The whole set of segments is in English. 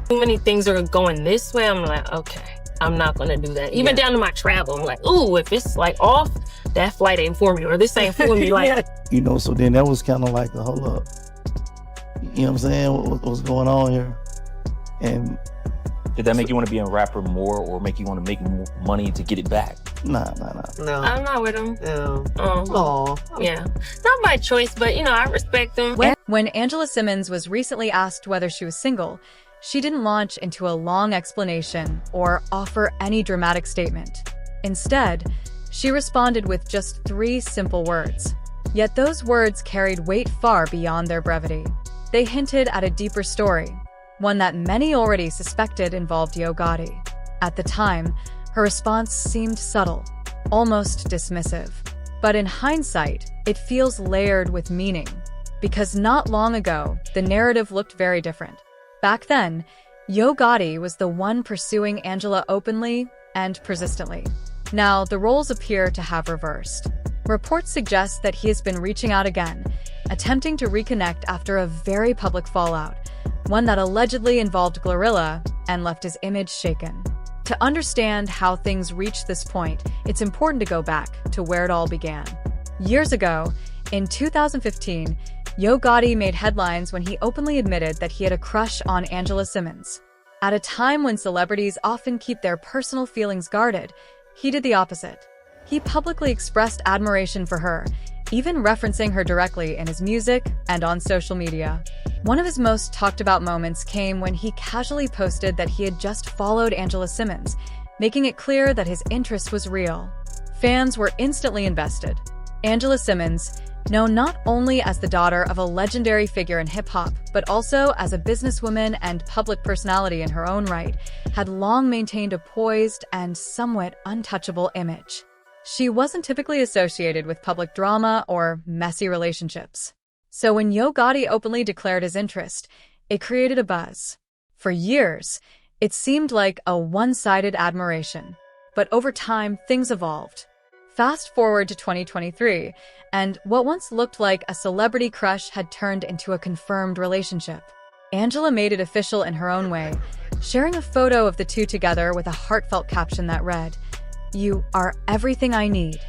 Too many things are going this way. I'm like, okay, I'm not gonna do that. Even down to my travel, I'm like, ooh, if it's like off, that flight ain't for me, or this ain't for me. Like, so then that was kind of like a hold up. You know what I'm saying? What's going on here? And did that make you want to be a rapper more, or make you want to make more money to get it back? Nah. No, I'm not with him. No. Yeah, not by choice, but I respect him. When Angela Simmons was recently asked whether she was single, she didn't launch into a long explanation or offer any dramatic statement. Instead, she responded with just 3 simple words. Yet those words carried weight far beyond their brevity. They hinted at a deeper story, one that many already suspected involved Yo Gotti. At the time, her response seemed subtle, almost dismissive. But in hindsight, it feels layered with meaning. Because not long ago, the narrative looked very different. Back then, Yo Gotti was the one pursuing Angela openly and persistently. Now, the roles appear to have reversed. Reports suggest that he has been reaching out again, attempting to reconnect after a very public fallout, one that allegedly involved Glorilla and left his image shaken. To understand how things reached this point, it's important to go back to where it all began. Years ago, in 2015, Yo Gotti made headlines when he openly admitted that he had a crush on Angela Simmons. At a time when celebrities often keep their personal feelings guarded, he did the opposite. He publicly expressed admiration for her, even referencing her directly in his music and on social media. One of his most talked about moments came when he casually posted that he had just followed Angela Simmons, making it clear that his interest was real. Fans were instantly invested. Angela Simmons, known not only as the daughter of a legendary figure in hip-hop, but also as a businesswoman and public personality in her own right, had long maintained a poised and somewhat untouchable image. She wasn't typically associated with public drama or messy relationships. So when Yo Gotti openly declared his interest, it created a buzz. For years, it seemed like a one-sided admiration. But over time, things evolved. Fast forward to 2023, and what once looked like a celebrity crush had turned into a confirmed relationship. Angela made it official in her own way, sharing a photo of the two together with a heartfelt caption that read, "You are everything I need."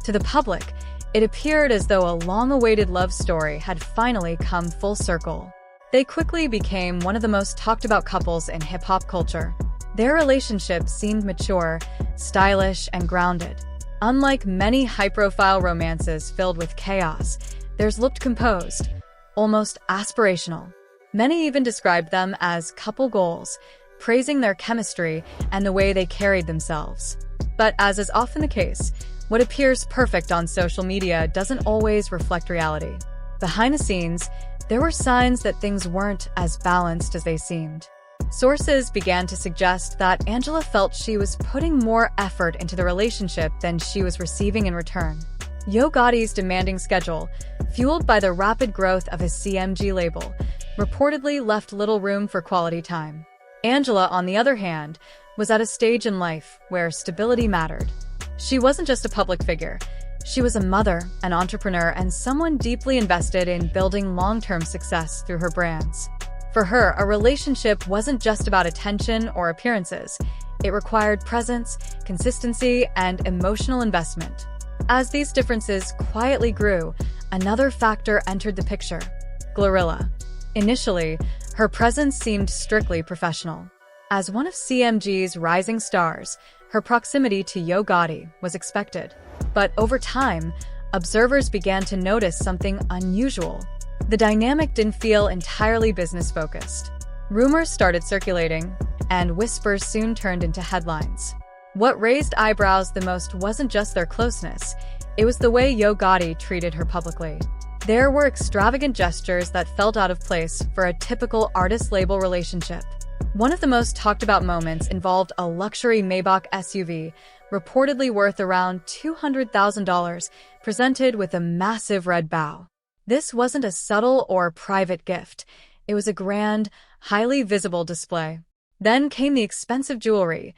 To the public, it appeared as though a long-awaited love story had finally come full circle. They quickly became one of the most talked-about couples in hip-hop culture. Their relationship seemed mature, stylish, and grounded. Unlike many high-profile romances filled with chaos, theirs looked composed, almost aspirational. Many even described them as couple goals, praising their chemistry and the way they carried themselves. But as is often the case, what appears perfect on social media doesn't always reflect reality. Behind the scenes, there were signs that things weren't as balanced as they seemed. Sources began to suggest that Angela felt she was putting more effort into the relationship than she was receiving in return. Yo Gotti's demanding schedule, fueled by the rapid growth of his CMG label, reportedly left little room for quality time. Angela, on the other hand, was at a stage in life where stability mattered. She wasn't just a public figure. She was a mother, an entrepreneur, and someone deeply invested in building long-term success through her brands. For her, a relationship wasn't just about attention or appearances. It required presence, consistency, and emotional investment. As these differences quietly grew, another factor entered the picture: Glorilla. Initially, her presence seemed strictly professional. As one of CMG's rising stars, her proximity to Yo Gotti was expected. But over time, observers began to notice something unusual. The dynamic didn't feel entirely business-focused. Rumors started circulating, and whispers soon turned into headlines. What raised eyebrows the most wasn't just their closeness, it was the way Yo Gotti treated her publicly. There were extravagant gestures that felt out of place for a typical artist-label relationship. One of the most talked-about moments involved a luxury Maybach SUV, reportedly worth around $200,000, presented with a massive red bow. This wasn't a subtle or private gift. It was a grand, highly visible display. Then came the expensive jewelry,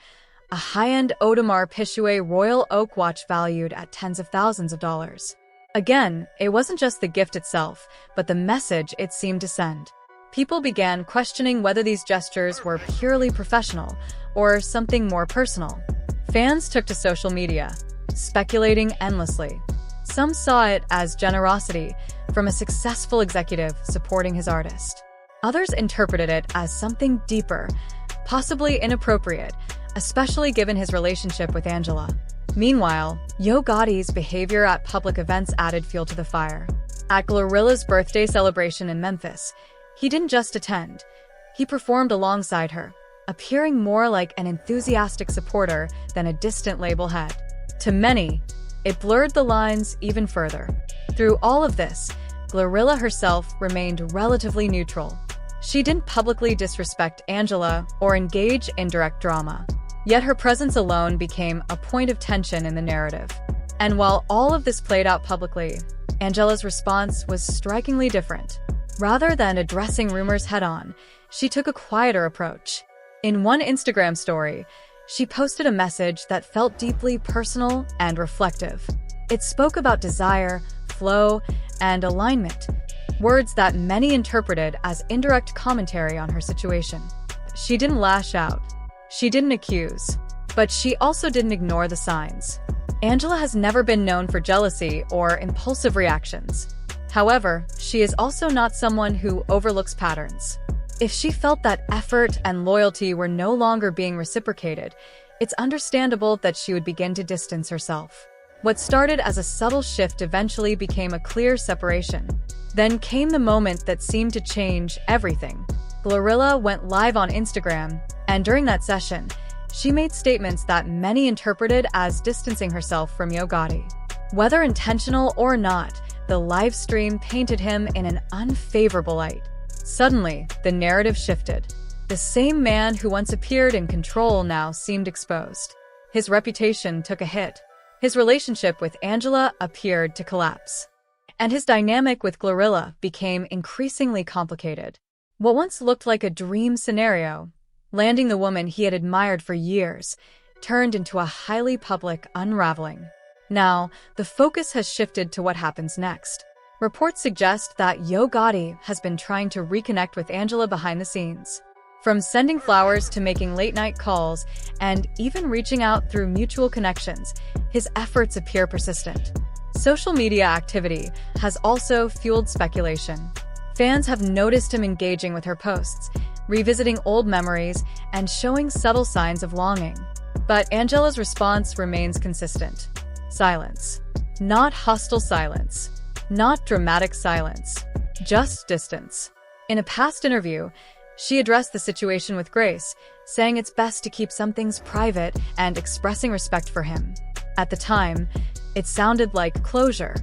a high-end Audemars Piguet royal oak watch valued at tens of thousands of dollars. Again, it wasn't just the gift itself, but the message it seemed to send. People began questioning whether these gestures were purely professional or something more personal. Fans took to social media, speculating endlessly. Some saw it as generosity from a successful executive supporting his artist. Others interpreted it as something deeper, possibly inappropriate, especially given his relationship with Angela. Meanwhile, Yo Gotti's behavior at public events added fuel to the fire. At Glorilla's birthday celebration in Memphis, he didn't just attend, he performed alongside her, appearing more like an enthusiastic supporter than a distant label head. To many, it blurred the lines even further. Through all of this, Glorilla herself remained relatively neutral. She didn't publicly disrespect Angela or engage in direct drama. Yet her presence alone became a point of tension in the narrative. And while all of this played out publicly, Angela's response was strikingly different. Rather than addressing rumors head-on, she took a quieter approach. In one Instagram story, she posted a message that felt deeply personal and reflective. It spoke about desire, flow, and alignment, words that many interpreted as indirect commentary on her situation. She didn't lash out. She didn't accuse. But she also didn't ignore the signs. Angela has never been known for jealousy or impulsive reactions. However, she is also not someone who overlooks patterns. If she felt that effort and loyalty were no longer being reciprocated, it's understandable that she would begin to distance herself. What started as a subtle shift eventually became a clear separation. Then came the moment that seemed to change everything. Glorilla went live on Instagram, and during that session, she made statements that many interpreted as distancing herself from Yo Gotti. Whether intentional or not, the live stream painted him in an unfavorable light. Suddenly, the narrative shifted. The same man who once appeared in control now seemed exposed. His reputation took a hit. His relationship with Angela appeared to collapse. And his dynamic with Glorilla became increasingly complicated. What once looked like a dream scenario, landing the woman he had admired for years, turned into a highly public unraveling. Now, the focus has shifted to what happens next. Reports suggest that Yo Gotti has been trying to reconnect with Angela behind the scenes. From sending flowers to making late-night calls, and even reaching out through mutual connections, his efforts appear persistent. Social media activity has also fueled speculation. Fans have noticed him engaging with her posts, revisiting old memories, and showing subtle signs of longing. But Angela's response remains consistent. Silence. Not hostile silence. Not dramatic silence. Just distance. In a past interview, she addressed the situation with grace, saying it's best to keep some things private and expressing respect for him. At the time, it sounded like closure.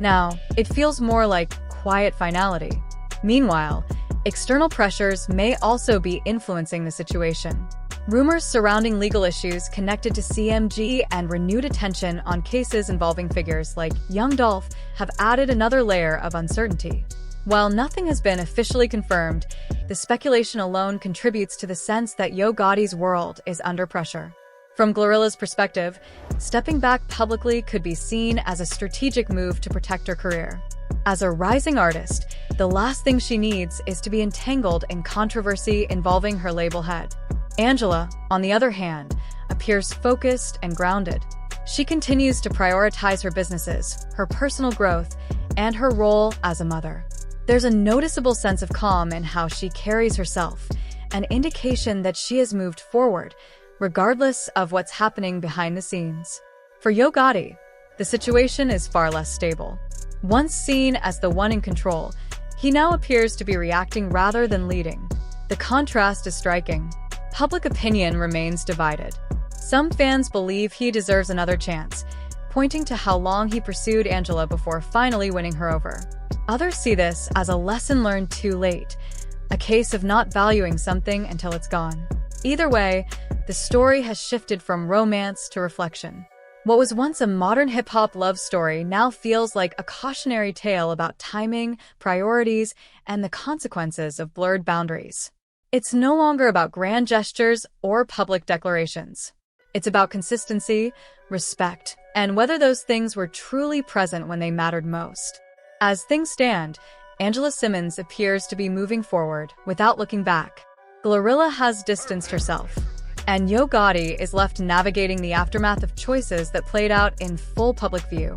Now, it feels more like quiet finality. Meanwhile, external pressures may also be influencing the situation. Rumors surrounding legal issues connected to CMG and renewed attention on cases involving figures like Young Dolph have added another layer of uncertainty. While nothing has been officially confirmed, the speculation alone contributes to the sense that Yo Gotti's world is under pressure. From Glorilla's perspective, stepping back publicly could be seen as a strategic move to protect her career. As a rising artist, the last thing she needs is to be entangled in controversy involving her label head. Angela, on the other hand, appears focused and grounded. She continues to prioritize her businesses, her personal growth, and her role as a mother. There's a noticeable sense of calm in how she carries herself, an indication that she has moved forward, regardless of what's happening behind the scenes. For Yo Gotti, the situation is far less stable. Once seen as the one in control, he now appears to be reacting rather than leading. The contrast is striking. Public opinion remains divided. Some fans believe he deserves another chance, pointing to how long he pursued Angela before finally winning her over. Others see this as a lesson learned too late, a case of not valuing something until it's gone. Either way, the story has shifted from romance to reflection. What was once a modern hip-hop love story now feels like a cautionary tale about timing, priorities, and the consequences of blurred boundaries. It's no longer about grand gestures or public declarations. It's about consistency, respect, and whether those things were truly present when they mattered most. As things stand, Angela Simmons appears to be moving forward without looking back. Glorilla has distanced herself, and Yo Gotti is left navigating the aftermath of choices that played out in full public view.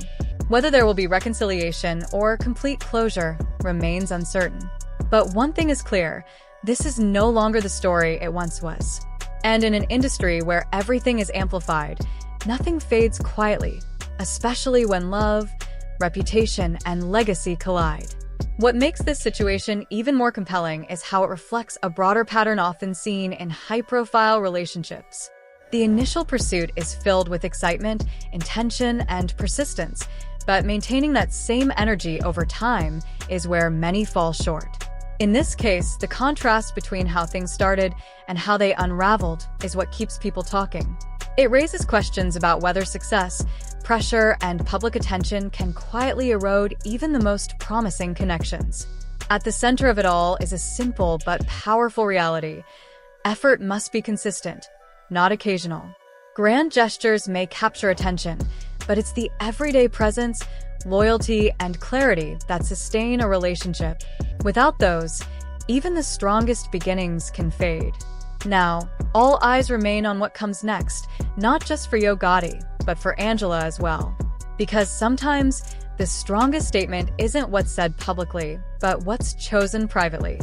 Whether there will be reconciliation or complete closure remains uncertain. But one thing is clear, this is no longer the story it once was. And in an industry where everything is amplified, nothing fades quietly, especially when love, reputation, and legacy collide. What makes this situation even more compelling is how it reflects a broader pattern often seen in high-profile relationships. The initial pursuit is filled with excitement, intention, and persistence, but maintaining that same energy over time is where many fall short. In this case, the contrast between how things started and how they unraveled is what keeps people talking. It raises questions about whether success, pressure, and public attention can quietly erode even the most promising connections. At the center of it all is a simple but powerful reality. Effort must be consistent, not occasional. Grand gestures may capture attention, but it's the everyday presence, loyalty, and clarity that sustain a relationship. Without those, even the strongest beginnings can fade. Now, all eyes remain on what comes next, not just for Yo Gotti, but for Angela as well. Because sometimes, the strongest statement isn't what's said publicly, but what's chosen privately.